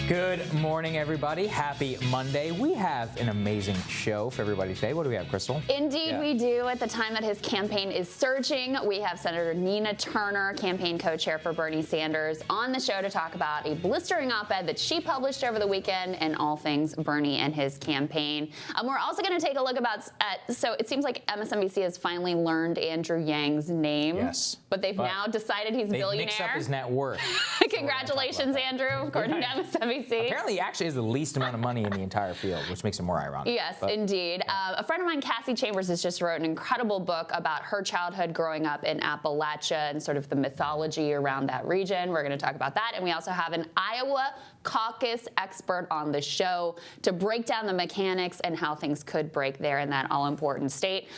Good morning, everybody. Happy Monday. We have an amazing show for everybody today. What do we have, Krystal? Indeed, we do. At the time that his campaign is surging, we have Senator Nina Turner, campaign co-chair for Bernie Sanders, on the show to talk about a blistering op-ed that she published over the weekend and all things Bernie and his campaign. We're also going to take a look so it seems like MSNBC has finally learned Andrew Yang's name. Yes. But they've now decided he's a billionaire. They mixed up his net worth. Congratulations, Andrew, according to MSNBC. Apparently, he actually has the least amount of money in the entire field, which makes it more ironic. Yes, indeed. A friend of mine, Cassie Chambers, has just wrote an incredible book about her childhood growing up in Appalachia and sort of the mythology around that region. We're going to talk about that. And we also have an Iowa caucus expert on the show to break down the mechanics and how things could break there in that all-important state.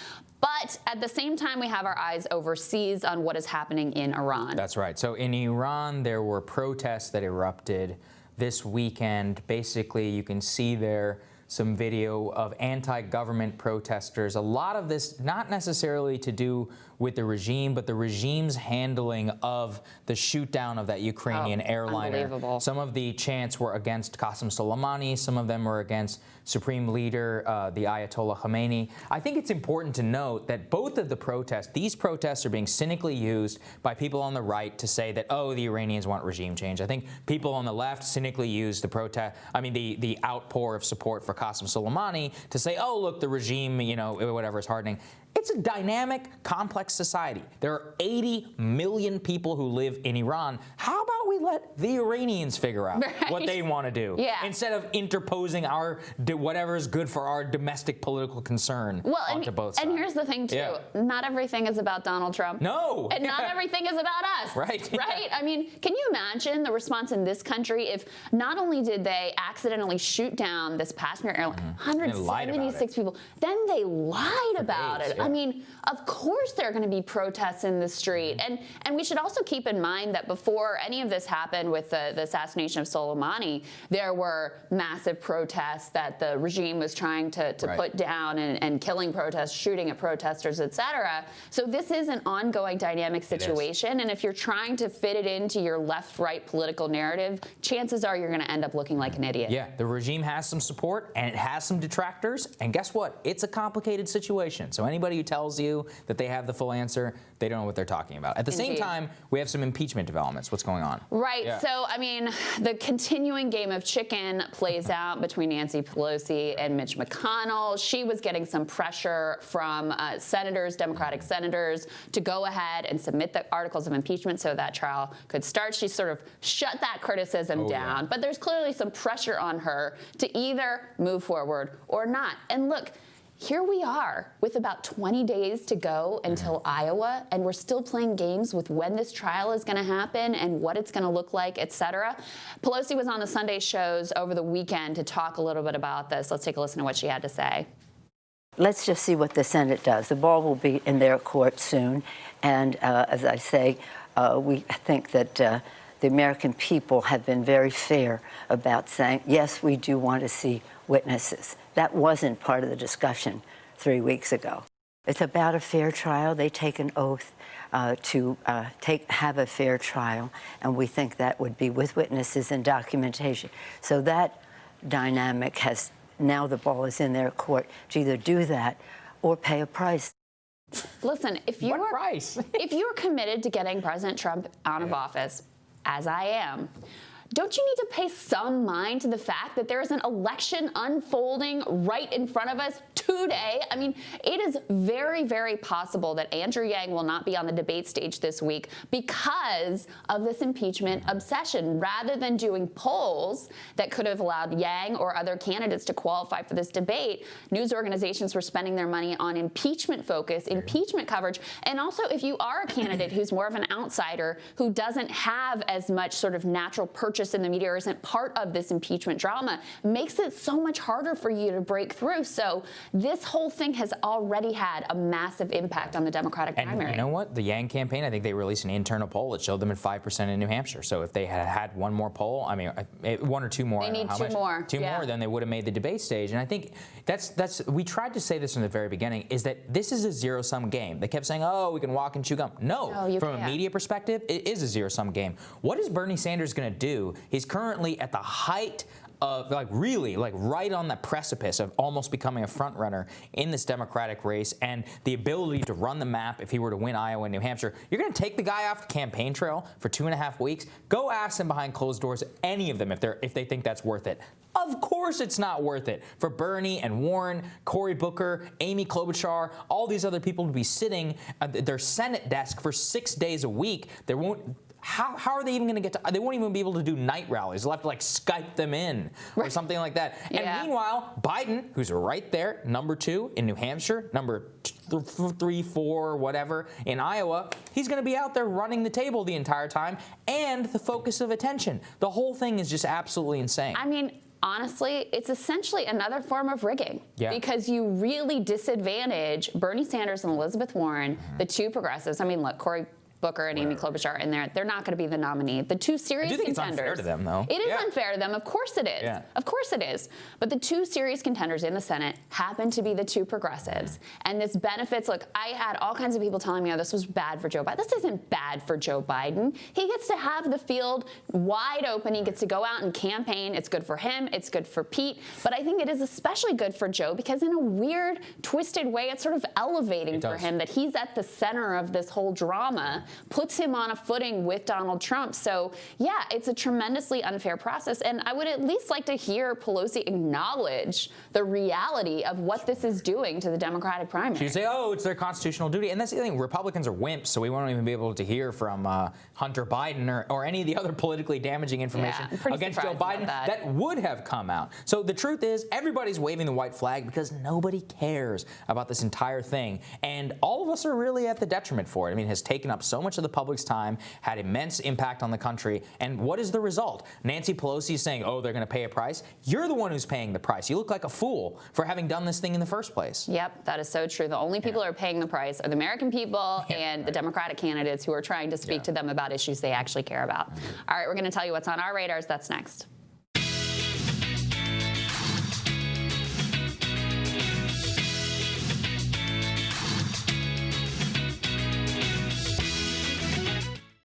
But at the same time, we have our eyes overseas on what is happening in Iran. That's right. So in Iran, there were protests that erupted this weekend. Basically, you can see there some video of anti-government protesters. A lot of this not necessarily to do with the regime, but the regime's handling of the shoot-down of that Ukrainian airliner. Unbelievable. Some of the chants were against Qasem Soleimani. Some of them were against Supreme Leader, the Ayatollah Khamenei. I think it's important to note that both of the protests, these protests are being cynically used by people on the right to say that, oh, the Iranians want regime change. I think people on the left cynically use the outpour of support for Qasem Soleimani to say, oh, look, the regime, whatever is hardening. It's a dynamic, complex society. There are 80 million people who live in Iran. How about we let the Iranians figure out what they want to do instead of interposing whatever is good for our domestic political concern onto both sides? And here's the thing, too. Not everything is about Donald Trump. No. And not everything is about us. Right. Right? I mean, can you imagine the response in this country if not only did they accidentally shoot down this passenger airline, 176 people, then they lied about it. I mean, of course there are going to be protests in the street. And we should also keep in mind that before any of this happened with the assassination of Soleimani, there were massive protests that the regime was trying to put down and killing protests, shooting at protesters, et cetera. So this is an ongoing dynamic situation. And if you're trying to fit it into your left-right political narrative, chances are you're going to end up looking like an idiot. Yeah, the regime has some support and it has some detractors. And guess what? It's a complicated situation. So anybody who tells you that they have the full answer, they don't know what they're talking about. At the same time, we have some impeachment developments. What's going on? Right. Yeah. So, I mean, the continuing game of chicken plays out between Nancy Pelosi and Mitch McConnell. She was getting some pressure from Democratic senators, to go ahead and submit the articles of impeachment so that trial could start. She sort of shut that criticism down. But there's clearly some pressure on her to either move forward or not. And look, here we are with about 20 days to go until Iowa, and we're still playing games with when this trial is going to happen and what it's going to look like, et cetera. Pelosi was on the Sunday shows over the weekend to talk a little bit about this. Let's take a listen to what she had to say. Let's just see what the Senate does. The ball will be in their court soon. And as I say, we think that the American people have been very fair about saying, yes, we do want to see witnesses. That wasn't part of the discussion 3 weeks ago. It's about a fair trial. They take an oath to have a fair trial, and we think that would be with witnesses and documentation. So that dynamic has, now the ball is in their court to either do that or pay a price. Listen, if you're committed to getting President Trump out of office, as I am, don't you need to pay some mind to the fact that there is an election unfolding right in front of us today? I mean, it is very, very possible that Andrew Yang will not be on the debate stage this week because of this impeachment obsession. Rather than doing polls that could have allowed Yang or other candidates to qualify for this debate, news organizations were spending their money on impeachment focus, impeachment coverage. And also, if you are a candidate who's more of an outsider, who doesn't have as much sort of natural purchase in the media or isn't part of this impeachment drama, makes it so much harder for you to break through. So this whole thing has already had a massive impact on the Democratic primary. And you know what? The Yang campaign, I think they released an internal poll that showed them at 5% in New Hampshire. So if they had had one more poll, I mean, one or two more. They need two more. Two more, then they would have made the debate stage. And I think we tried to say this from the very beginning, is that this is a zero-sum game. They kept saying, oh, we can walk and chew gum. No, from a media perspective, it is a zero-sum game. What is Bernie Sanders going to do do. He's currently at the height of really right on the precipice of almost becoming a front runner in this Democratic race, and the ability to run the map if he were to win Iowa and New Hampshire. You're going to take the guy off the campaign trail for 2.5 weeks. Go ask them behind closed doors, any of them, if they think that's worth it. Of course it's not worth it for Bernie and Warren, Cory Booker, Amy Klobuchar, all these other people to be sitting at their Senate desk for 6 days a week. How are they even going to get to? They won't even be able to do night rallies. They'll have to Skype them in or something like that. And meanwhile, Biden, who's right there, number 2 in New Hampshire, number 3, 4, whatever in Iowa, he's going to be out there running the table the entire time and the focus of attention. The whole thing is just absolutely insane. I mean, honestly, it's essentially another form of rigging because you really disadvantage Bernie Sanders and Elizabeth Warren, the two progressives. I mean, look, Cory Booker and Amy Klobuchar in there. They're not going to be the nominee. The two serious contenders. It's unfair to them, though. It is unfair to them. Of course it is. Yeah. Of course it is. But the two serious contenders in the Senate happen to be the two progressives. And this benefits, look, I had all kinds of people telling me, oh, this was bad for Joe Biden. This isn't bad for Joe Biden. He gets to have the field wide open. He gets to go out and campaign. It's good for him. It's good for Pete. But I think it is especially good for Joe because in a weird, twisted way, it's sort of elevating for him that he's at the center of this whole drama, puts him on a footing with Donald Trump. So, yeah, it's a tremendously unfair process. And I would at least like to hear Pelosi acknowledge the reality of what this is doing to the Democratic primary. She'd say, oh, it's their constitutional duty. And that's the thing. Republicans are wimps, so we won't even be able to hear from Hunter Biden or any of the other politically damaging information against Joe Biden that would have come out. So the truth is, everybody's waving the white flag because nobody cares about this entire thing. And all of us are really at the detriment for it. I mean, it has taken up so much of the public's time, had immense impact on the country. And what is the result? Nancy Pelosi is saying, oh, they're going to pay a price. You're the one who's paying the price. You look like a fool for having done this thing in the first place. Yep, that is so true. The only people who are paying the price are the American people and the Democratic candidates who are trying to speak to them about issues they actually care about. All right, we're going to tell you what's on our radars. That's next.